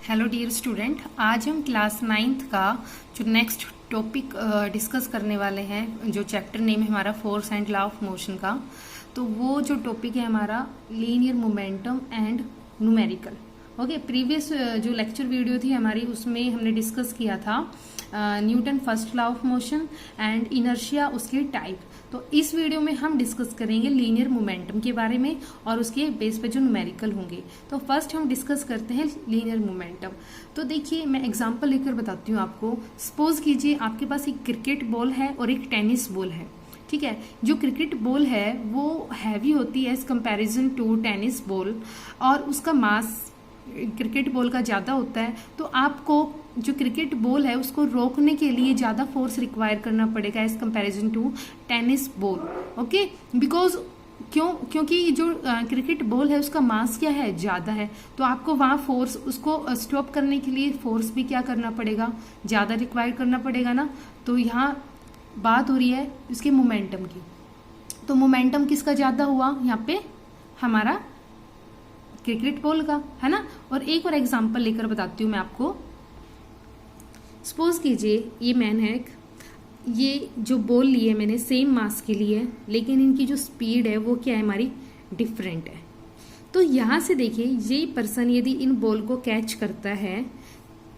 Hello dear student, आज हम class 9th का जो नेक्स्ट टॉपिक डिस्कस करने वाले हैं, जो चैप्टर नेम है हमारा force and law of motion का। तो वो जो टॉपिक है हमारा linear momentum and numerical. Okay, previous जो लेक्चर वीडियो थी हमारी, उसमें हमने डिस्कस किया था Newton first law of motion and inertia, उसके टाइप। तो इस वीडियो में हम डिस्कस करेंगे लीनियर मोमेंटम के बारे में और उसके बेस पे जो न्यूमेरिकल होंगे। तो फर्स्ट हम डिस्कस करते हैं लीनियर मोमेंटम। तो देखिए, मैं एग्जांपल लेकर बताती हूँ आपको। सपोज कीजिए आपके पास एक क्रिकेट बॉल है और एक टेनिस बॉल है। ठीक है, जो क्रिकेट बॉल है वो हैवी होती है as comparison to tennis ball, और उसका मास क्रिकेट बॉल का ज़्यादा होता है। तो आपको जो क्रिकेट बॉल है उसको रोकने के लिए ज़्यादा फोर्स रिक्वायर करना पड़ेगा as comparison to tennis ball. Okay, because क्योंकि जो क्रिकेट बॉल है उसका मास क्या है, ज़्यादा है। तो आपको वहाँ फोर्स, उसको स्टॉप करने के लिए फोर्स भी क्या करना पड़ेगा, ज़्यादा रिक्वायर करना पड़ेगा ना। तो यहाँ बात हो रही है इसके मोमेंटम की। तो मोमेंटम किसका ज़्यादा हुआ यहाँ पे, हमारा क्रिकेट बॉल का, है ना। और एक और एग्जांपल लेकर बताती हूँ मैं आपको। सपोज कीजिए ये मैन है, ये जो बॉल ली है मैंने सेम मास के लिए, लेकिन इनकी जो स्पीड है वो क्या है, हमारी डिफरेंट है। तो यहाँ से देखिए, ये पर्सन यदि इन बॉल को कैच करता है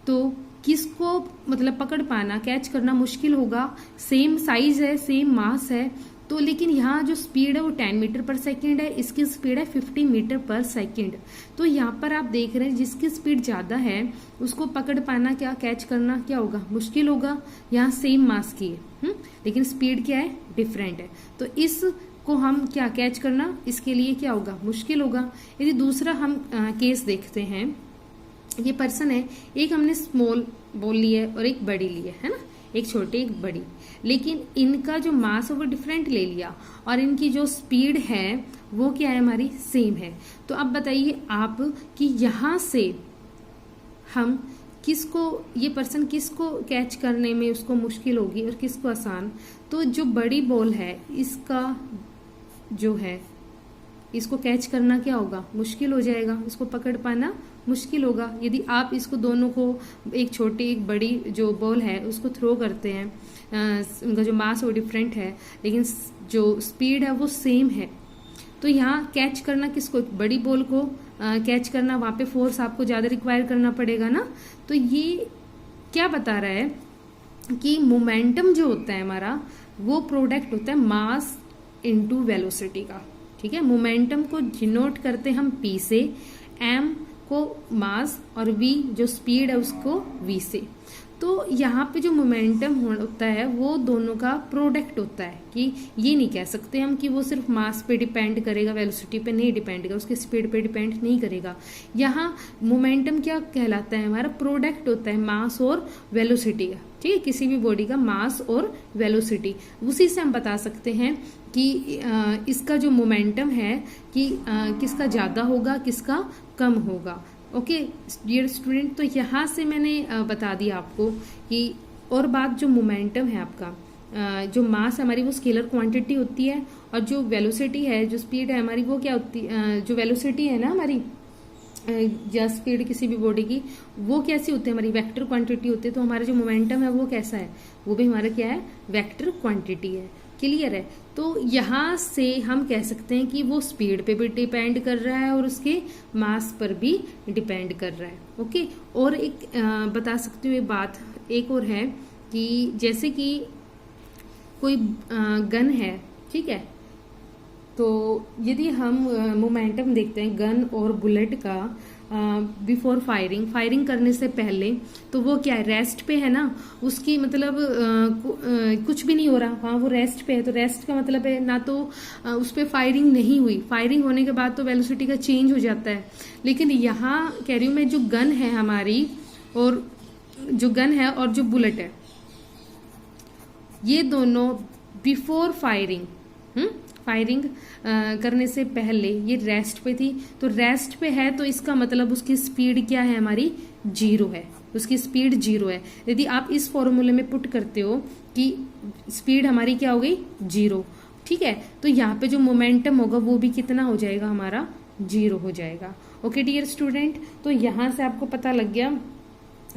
तो किसको मतलब पकड़ पाना, कैच करना मुश्किल होगा। सेम साइज है, सेम मास है, तो लेकिन यहाँ जो स्पीड है वो 10 मीटर पर सेकेंड है, इसकी स्पीड है 50 मीटर पर सेकेंड। तो यहाँ पर आप देख रहे हैं जिसकी स्पीड ज़्यादा है उसको पकड़ पाना, क्या कैच करना क्या होगा, मुश्किल होगा। यहाँ सेम मास की है, लेकिन स्पीड क्या है, डिफरेंट है। तो इसको हम क्या कैच करना, इसके लिए क्या होगा, मुश्किल होगा। यदि दूसरा हम केस देखते हैं, ये पर्सन है, एक हमने स्मॉल बॉल ली है और एक बड़ी ली है ना, एक छोटी एक बड़ी, लेकिन इनका जो मास है वो डिफरेंट ले लिया और इनकी जो स्पीड है वो क्या है, हमारी सेम है। तो अब बताइए आप कि यहाँ से हम किसको, ये पर्सन किसको कैच करने में उसको मुश्किल होगी और किसको आसान। तो जो बड़ी बॉल है इसका जो है, इसको कैच करना क्या होगा, मुश्किल हो जाएगा, इसको पकड़ पाना मुश्किल होगा। यदि आप इसको दोनों को, एक छोटी एक बड़ी जो बॉल है उसको थ्रो करते हैं, उनका जो मास वो डिफरेंट है लेकिन जो स्पीड है वो सेम है, तो यहाँ कैच करना किसको, बड़ी बॉल को कैच करना, वहाँ पे फोर्स आपको ज़्यादा रिक्वायर करना पड़ेगा ना। तो ये क्या बता रहा है कि मोमेंटम जो होता है हमारा वो प्रोडक्ट होता है मास इनटू वेलोसिटी का। ठीक है, मोमेंटम को डिनोट करते हम P से, M को मास और V जो स्पीड है उसको V से। तो यहाँ पे जो मोमेंटम होता है वो दोनों का प्रोडक्ट होता है, कि ये नहीं कह सकते हम कि वो सिर्फ मास पे डिपेंड करेगा, वेलोसिटी पे नहीं डिपेंड करेगा, उसके स्पीड पे डिपेंड नहीं करेगा। यहाँ मोमेंटम क्या कहलाता है, हमारा प्रोडक्ट होता है मास और वेलोसिटी का। ठीक है, किसी भी बॉडी का मास और वेलोसिटी, उसी से हम बता सकते हैं कि इसका जो मोमेंटम है कि किसका ज़्यादा होगा, किसका कम होगा। ओके डियर स्टूडेंट, तो यहाँ से मैंने बता दिया आपको कि, और बात जो मोमेंटम है आपका, जो मास है हमारी वो स्केलर क्वांटिटी होती है, और जो वेलोसिटी है, जो स्पीड है हमारी, वो क्या होती है, जो वेलोसिटी है ना हमारी या स्पीड किसी भी बॉडी की, वो कैसी होती है, हमारी वेक्टर क्वांटिटी होती है। तो हमारा जो मोमेंटम है वो कैसा है, वो भी हमारा क्या है, वेक्टर क्वांटिटी है। क्लियर है। तो यहाँ से हम कह सकते हैं कि वो स्पीड पे भी डिपेंड कर रहा है और उसके मास पर भी डिपेंड कर रहा है। ओके, और एक बता सकती हूँ ये बात एक और है कि जैसे कि कोई गन है, ठीक है, तो यदि हम मोमेंटम देखते हैं गन और बुलेट का बिफोर फायरिंग करने से पहले, तो वो क्या है, रेस्ट पे है ना, उसकी मतलब कुछ भी नहीं हो रहा, वहाँ वो रेस्ट पे है। तो रेस्ट का मतलब है ना तो उस पर फायरिंग नहीं हुई, फायरिंग होने के बाद तो वेलोसिटी का चेंज हो जाता है। लेकिन यहाँ कह रही हूँ मैं, जो गन है हमारी, और जो गन है और जो बुलेट है, ये दोनों बिफोर फायरिंग करने से पहले ये रेस्ट पे थी। तो रेस्ट पे है तो इसका मतलब उसकी स्पीड क्या है, हमारी 0 है, उसकी स्पीड 0 है। यदि आप इस फॉर्मूले में पुट करते हो कि स्पीड हमारी क्या हो गई, 0, ठीक है, तो यहाँ पे जो मोमेंटम होगा वो भी कितना हो जाएगा, हमारा जीरो हो जाएगा। ओके डियर स्टूडेंट, तो यहाँ से आपको पता लग गया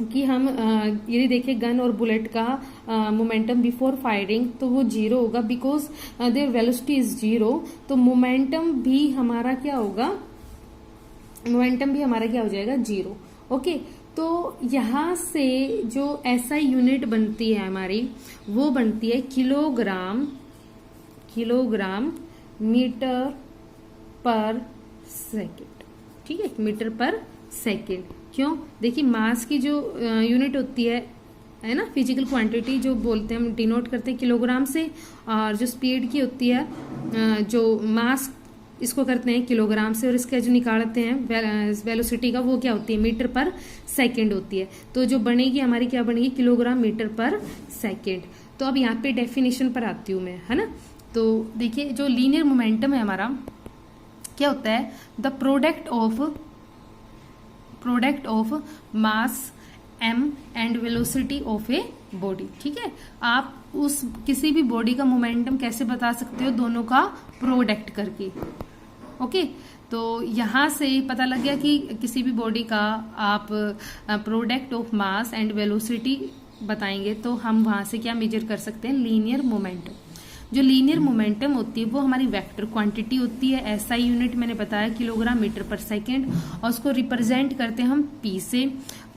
कि हम यदि देखें गन और बुलेट का मोमेंटम बिफोर फायरिंग तो वो जीरो होगा, because there velocity is zero. तो मोमेंटम भी हमारा क्या होगा, मोमेंटम भी हमारा क्या हो जाएगा, जीरो। ओके, तो यहाँ से जो SI यूनिट बनती है हमारी, वो बनती है किलोग्राम मीटर पर सेकेंड। ठीक है, मीटर पर सेकेंड। क्यों? देखिए मास की जो यूनिट होती है ना, फिजिकल क्वांटिटी जो बोलते हैं, हम डिनोट करते हैं किलोग्राम से, और जो स्पीड की होती है, जो मास इसको करते हैं किलोग्राम से, और इसका जो निकालते हैं वेलोसिटी का, वो क्या होती है, मीटर पर सेकेंड होती है। तो जो बनेगी हमारी क्या बनेगी, किलोग्राम मीटर पर सेकेंड। तो अब यहाँ पे डेफिनेशन पर आती हूँ मैं, है ना। तो देखिए जो लीनियर मोमेंटम है हमारा क्या होता है, the product of mass m and velocity of a body. ठीक है, आप उस किसी भी बॉडी का मोमेंटम कैसे बता सकते हो, दोनों का प्रोडक्ट करके। ओके, तो यहाँ से पता लग गया कि किसी भी बॉडी का आप product of mass and velocity बताएंगे तो हम वहां से क्या मेजर कर सकते हैं, लीनियर मोमेंटम। जो लीनियर मोमेंटम होती है वो हमारी वेक्टर क्वांटिटी होती है। SI यूनिट मैंने बताया किलोग्राम मीटर पर सेकेंड, और उसको रिप्रेजेंट करते हैं हम P से।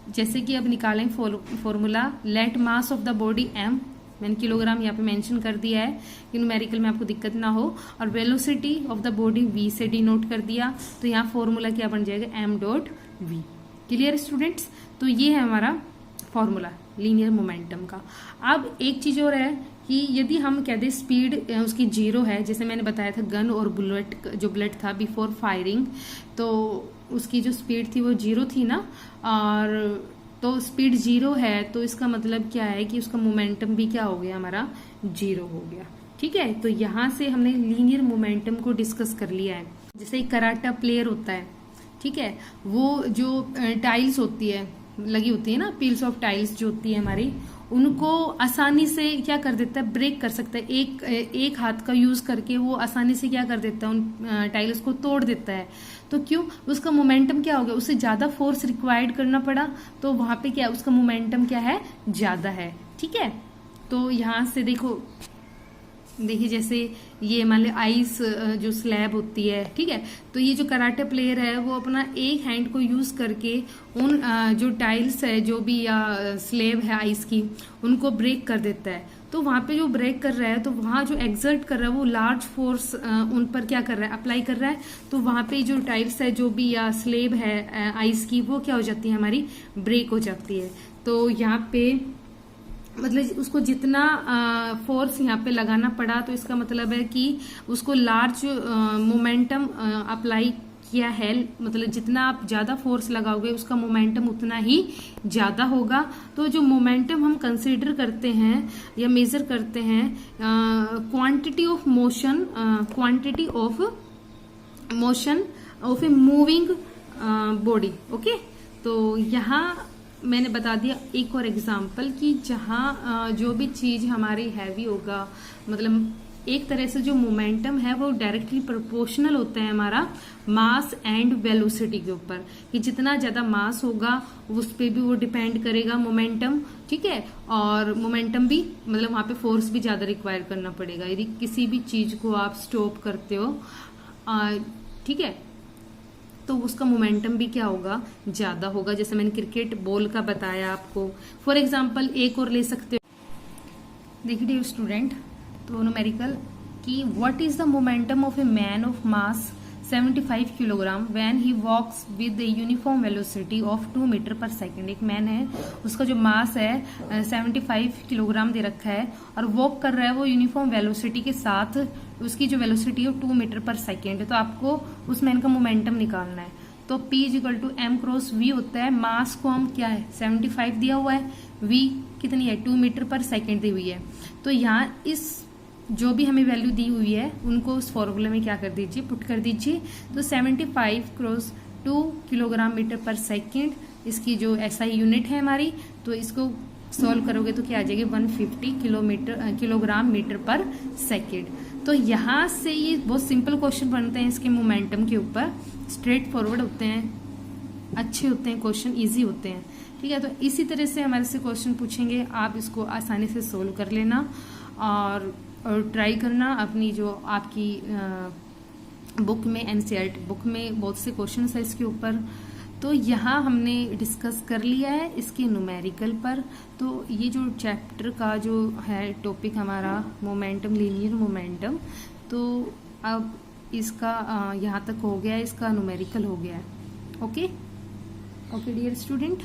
जैसे कि अब निकालें formula, let mass of the body m, मैंने किलोग्राम यहाँ पे मेंशन कर दिया है कि न्यूमेरिकल में आपको दिक्कत ना हो, और velocity of the body v से डिनोट कर दिया। तो यहाँ फॉर्मूला क्या बन जाएगा, m.v। क्लियर स्टूडेंट्स, तो ये है हमारा फॉर्मूला लीनियर मोमेंटम का। अब एक चीज और है कि यदि हम कह दें स्पीड उसकी जीरो है, जैसे मैंने बताया था गन और बुलेट, जो बुलेट था बिफोर फायरिंग, तो उसकी जो स्पीड थी वो जीरो थी ना, और तो स्पीड जीरो है, तो इसका मतलब क्या है कि उसका मोमेंटम भी क्या हो गया, हमारा जीरो हो गया। ठीक है, तो यहाँ से हमने लीनियर मोमेंटम को डिस्कस कर लिया है। जैसे एक कराटा प्लेयर होता है, ठीक है, वो जो टाइल्स होती है, लगी होती है ना, पील्स ऑफ टाइल्स जो होती है हमारी, उनको आसानी से क्या कर देता है, ब्रेक कर सकता है। एक हाथ का यूज करके वो आसानी से क्या कर देता है, उन टाइल्स को तोड़ देता है। तो क्यों, उसका मोमेंटम क्या हो गया, उससे ज्यादा फोर्स रिक्वायर्ड करना पड़ा, तो वहां पे क्या उसका मोमेंटम क्या है, ज्यादा है। ठीक है, तो यहां से देखिए जैसे ये मान ली आइस जो स्लैब होती है, ठीक है, तो ये जो कराटे प्लेयर है वो अपना एक हैंड को यूज करके उन जो टाइल्स है, जो भी या स्लैब है आइस की, उनको ब्रेक कर देता है। तो वहां पे जो ब्रेक कर रहा है, तो वहां जो एक्सर्ट कर रहा है वो लार्ज फोर्स उन पर क्या कर रहा है, अप्लाई कर रहा है। तो वहां पे जो टाइल्स है, जो भी या स्लैब है आइस की, वो क्या हो जाती है, हमारी ब्रेक हो जाती है। तो यहाँ पे मतलब उसको जितना फोर्स यहाँ पे लगाना पड़ा, तो इसका मतलब है कि उसको लार्ज मोमेंटम अप्लाई किया है। मतलब जितना आप ज्यादा फोर्स लगाओगे उसका मोमेंटम उतना ही ज्यादा होगा। तो जो मोमेंटम हम कंसीडर करते हैं या मेजर करते हैं, quantity of motion of a moving body. Okay, तो यहाँ मैंने बता दिया एक और एग्जाम्पल कि जहाँ जो भी चीज हमारी हैवी होगा, मतलब एक तरह से जो मोमेंटम है वो डायरेक्टली प्रोपोर्शनल होता है हमारा मास एंड वेलोसिटी के ऊपर, कि जितना ज्यादा मास होगा उस पे भी वो डिपेंड करेगा मोमेंटम। ठीक है, और मोमेंटम भी मतलब वहां पे फोर्स भी ज्यादा रिक्वायर करना पड़ेगा यदि किसी भी चीज को आप स्टॉप करते हो। ठीक है, तो उसका मोमेंटम भी क्या होगा, ज्यादा होगा। जैसे मैंने क्रिकेट बॉल का बताया आपको। फॉर एग्जांपल एक और ले सकते हो, देखिए डियर स्टूडेंट, तो न्यूमेरिकल कि what is the momentum of a man of mass 75 kilogram when he walks with a uniform velocity of 2 metre पर सेकेंड। एक मैन है, उसका जो मास है 75 किलोग्राम दे रखा है, और वॉक कर रहा है वो यूनिफॉर्म वेलोसिटी के साथ, उसकी जो वेलोसिटी है 2 मीटर पर सेकेंड है। तो आपको उस मैन का मोमेंटम निकालना है। तो P = m क्रॉस v होता है। मास को हम क्या है 75 दिया हुआ है, v कितनी है 2 मीटर पर सेकेंड दी हुई है। तो यहाँ इस जो भी हमें वैल्यू दी हुई है उनको उस फॉर्मूले में क्या कर दीजिए, पुट कर दीजिए। तो 75 क्रॉस 2 किलोग्राम मीटर पर सेकेंड इसकी जो SI यूनिट है हमारी, तो इसको सॉल्व करोगे तो क्या आ जाएगी 150 किलोग्राम मीटर पर सेकेंड। तो यहाँ से ये बहुत सिंपल क्वेश्चन बनते हैं इसके मोमेंटम के ऊपर, स्ट्रेट फॉरवर्ड होते हैं, अच्छे होते हैं क्वेश्चन, इजी होते हैं। ठीक है, तो इसी तरह से हमारे से क्वेश्चन पूछेंगे, आप इसको आसानी से सोल्व कर लेना और ट्राई करना। अपनी जो आपकी बुक में, एनसीईआरटी बुक में बहुत से क्वेश्चन है इसके ऊपर। तो यहाँ हमने डिस्कस कर लिया है इसके न्यूमेरिकल पर। तो ये जो चैप्टर का जो है टॉपिक हमारा मोमेंटम, लीनियर मोमेंटम, तो अब इसका यहाँ तक हो गया है, इसका न्यूमेरिकल हो गया है। Okay okay dear student.